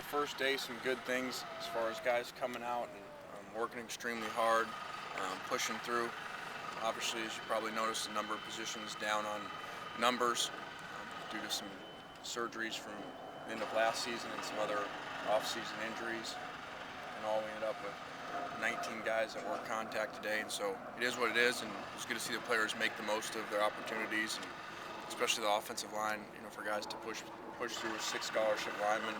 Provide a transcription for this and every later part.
the first day some good things as far as guys coming out and working extremely hard, pushing through. Obviously, as you probably noticed, the number of positions down on numbers due to some surgeries from the end of last season and some other off-season injuries, and all we ended up with 19 guys that weren't contact today, and so it is what it is, and it's good to see the players make the most of their opportunities, and especially the offensive line, for guys to push through with 6 scholarship linemen,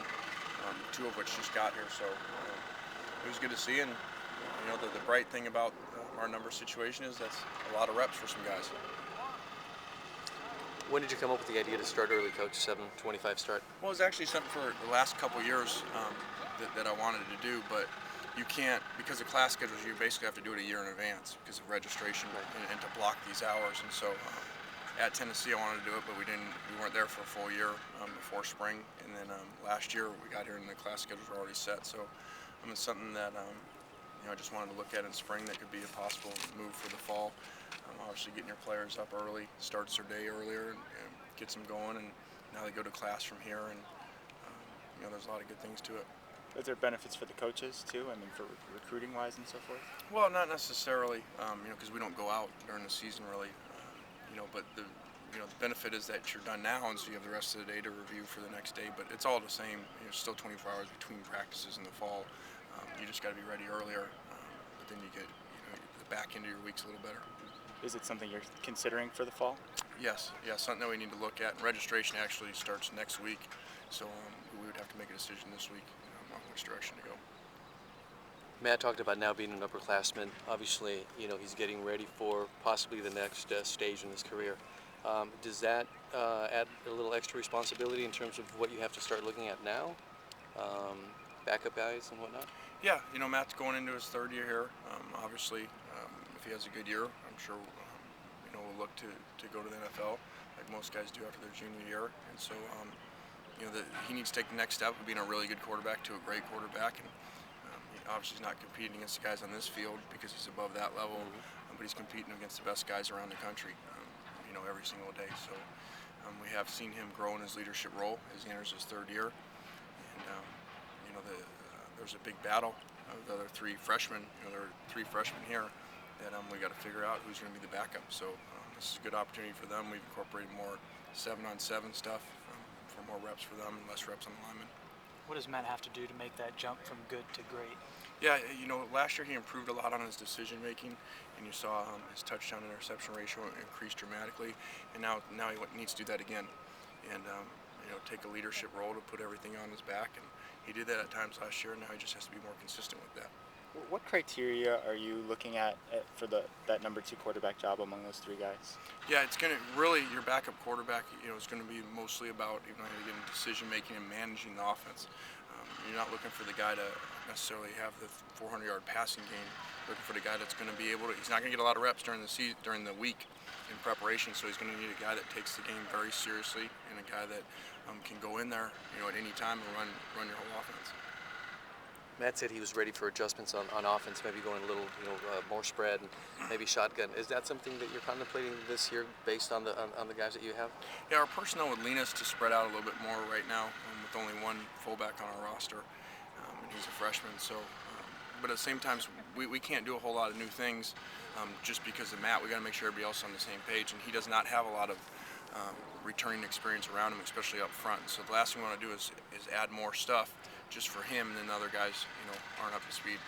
2 of which just got here, so it was good to see. And the bright thing about our number situation is that's a lot of reps for some guys. When did you come up with the idea to start early, Coach? 7:25 start? Well, it was actually something for the last couple of years that I wanted to do, but you can't, because of class schedules, you basically have to do it a year in advance because of registration and to block these hours. And so at Tennessee, I wanted to do it, but we weren't there for a full year before spring. And then last year we got here and the class schedules were already set. So it's something that I just wanted to look at in spring that could be a possible move for the fall. Obviously getting your players up early, starts their day earlier, and gets them going. And now they go to class from here, and there's a lot of good things to it. Is there benefits for the coaches too? I mean, for recruiting wise and so forth? Well, not necessarily, because we don't go out during the season really. But the benefit is that you're done now, and so you have the rest of the day to review for the next day. But it's all the same. Still 24 hours between practices in the fall. You just got to be ready earlier, but then you get the back end of your week's a little better. Is it something you're considering for the fall? Yes, something that we need to look at. And registration actually starts next week, so we would have to make a decision this week on which direction to go. Matt talked about now being an upperclassman. Obviously, he's getting ready for possibly the next stage in his career. Does that add a little extra responsibility in terms of what you have to start looking at now? Backup guys and whatnot? Yeah, Matt's going into his 3rd year here. Obviously, if he has a good year, I'm sure we'll look to go to the NFL like most guys do after their junior year. And so he needs to take the next step of being a really good quarterback to a great quarterback. And obviously he's not competing against the guys on this field because he's above that level, but he's competing against the best guys around the country, every single day. So we have seen him grow in his leadership role as he enters his 3rd year. And there's a big battle of the other 3 freshmen. There are 3 freshmen here that we got to figure out who's going to be the backup. So this is a good opportunity for them. We've incorporated more 7-on-7 stuff for more reps for them and less reps on the linemen. What does Matt have to do to make that jump from good to great? Yeah, last year he improved a lot on his decision making, and you saw his touchdown interception ratio increase dramatically, and now he needs to do that again, and take a leadership role to put everything on his back, and he did that at times last year, and now he just has to be more consistent with that. What criteria are you looking at for that number 2 quarterback job among those 3 guys? Yeah, it's going to really, your backup quarterback, is going to be mostly about getting decision making and managing the offense. You're not looking for the guy to necessarily have the 400-yard passing game. You're looking for the guy that's going to be able to. He's not going to get a lot of reps during the week in preparation, so he's going to need a guy that takes the game very seriously and a guy that can go in there, at any time and run your whole offense. Matt said he was ready for adjustments on offense, maybe going a little, more spread and maybe shotgun. Is that something that you're contemplating this year based on the guys that you have? Yeah, our personnel would lean us to spread out a little bit more right now with only 1 fullback on our roster, and he's a freshman. So, but at the same time, we can't do a whole lot of new things just because of Matt. We got to make sure everybody else is on the same page, and he does not have a lot of returning experience around him, especially up front. So the last thing we want to do is add more stuff just for him, and then other guys, aren't up to speed.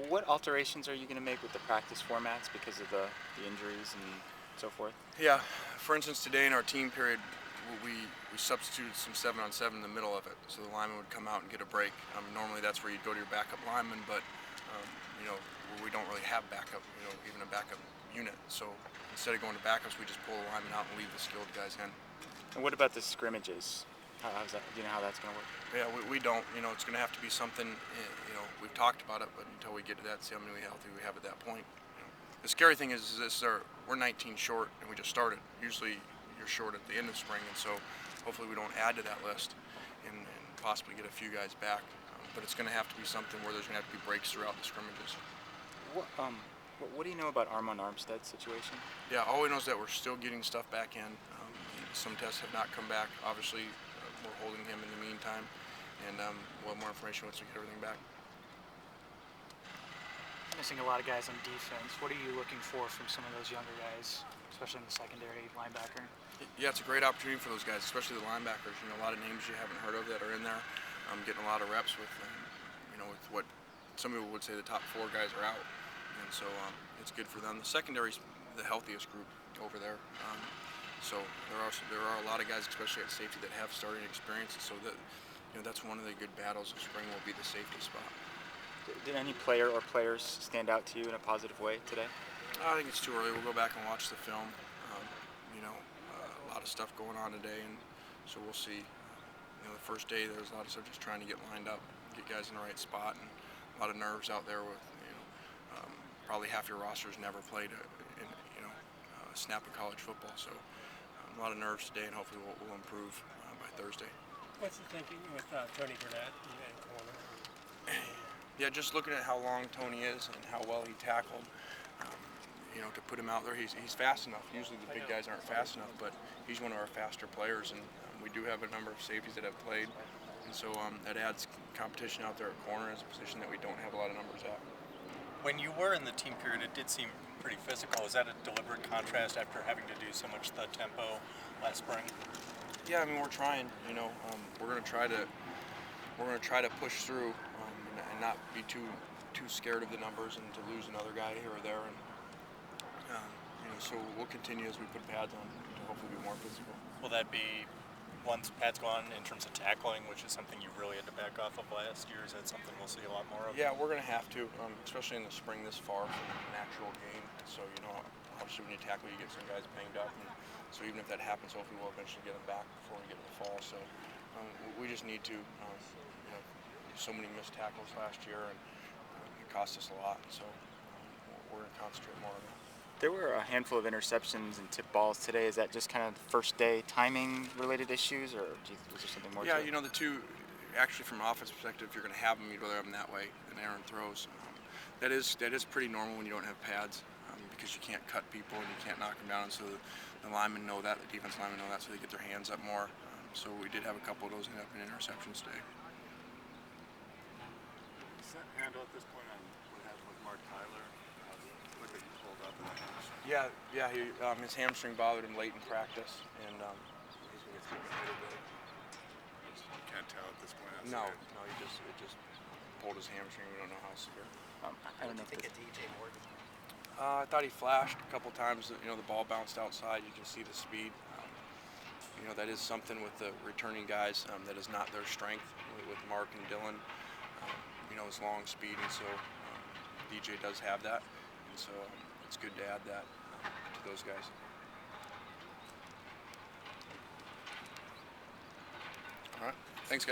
What alterations are you going to make with the practice formats because of the injuries and so forth? Yeah, for instance, today in our team period, we substituted some 7-on-7 in the middle of it, so the lineman would come out and get a break. Normally that's where you'd go to your backup lineman, but we don't really have backup, even a backup unit. So instead of going to backups, we just pull the lineman out and leave the skilled guys in. And what about the scrimmages? How's that? Do you know how that's going to work? Yeah, we don't. It's going to have to be something. We've talked about it, but until we get to that, see how many healthy we have at that point. The scary thing is we're 19 short, and we just started. Usually, you're short at the end of spring, and so hopefully we don't add to that list and possibly get a few guys back. But it's going to have to be something where there's going to have to be breaks throughout the scrimmages. What do you know about Armand Armstead's situation? Yeah, all we know is that we're still getting stuff back in. Some tests have not come back. Obviously, we're holding him in the meantime. and we'll have more information once we get everything back. Missing a lot of guys on defense. What are you looking for from some of those younger guys, especially in the secondary linebacker? Yeah, it's a great opportunity for those guys, especially the linebackers. You know, a lot of names you haven't heard of that are in there, getting a lot of reps with, with what some people would say the top 4 guys are out, and so it's good for them. The secondary's the healthiest group over there, so there are a lot of guys, especially at safety, that have starting experience. So that that's one of the good battles of spring will be the safety spot. Did any player or players stand out to you in a positive way today? I think it's too early. We'll go back and watch the film. A lot of stuff going on today, and so we'll see. The first day there's a lot of stuff just trying to get lined up, get guys in the right spot, and a lot of nerves out there with probably half your roster's never played a snap of college football, so a lot of nerves today, and hopefully we'll improve by Thursday. What's the thinking with Tony Burnett in corner? Yeah, just looking at how long Tony is and how well he tackled, to put him out there, he's fast enough. Usually the big guys aren't fast enough, but he's one of our faster players, and we do have a number of safeties that have played, and so that adds competition out there at corner as a position that we don't have a lot of numbers at. When you were in the team period, it did seem pretty physical. Is that a deliberate contrast after having to do so much the tempo last spring? Yeah, I mean, we're trying. We're going to try to push through and not be too scared of the numbers and to lose another guy here or there. And so we'll continue as we put pads on to hopefully be more physical. Will that be once pads go on in terms of tackling, which is something you really had to back off of last year? Is that something we'll see a lot more of? Yeah, we're going to have to, especially in the spring this far from an actual game. So obviously when you tackle, you get some guys banged up, and so even if that happens, hopefully we'll eventually get them back before we get to the fall. So we just need to. So many missed tackles last year, and it cost us a lot. So we're going to concentrate more on that. There were a handful of interceptions and tip balls today. Is that just kind of first day timing related issues, or was there something more? Yeah, to it? the two, actually from an offense perspective, if you're going to have them, you'd rather have them that way than Aaron throws. That is pretty normal when you don't have pads, because you can't cut people and you can't knock them down. And so the linemen know that, the defense linemen know that, so they get their hands up more. So we did have a couple of those end up in interceptions today. Is that handle at this point on what happened with Mark Tyler? Look at you pulled up in the hamstring. Yeah. His hamstring bothered him late in practice, and he's going to get through it a little bit. You can't tell at this point. No, it just pulled his hamstring. We don't know how severe. I don't know. If this, I thought he flashed a couple times. The ball bounced outside. You can see the speed. That is something with the returning guys that is not their strength. With Mark and Dylan, his long speed, and so DJ does have that, and so it's good to add that to those guys. All right, thanks, guys.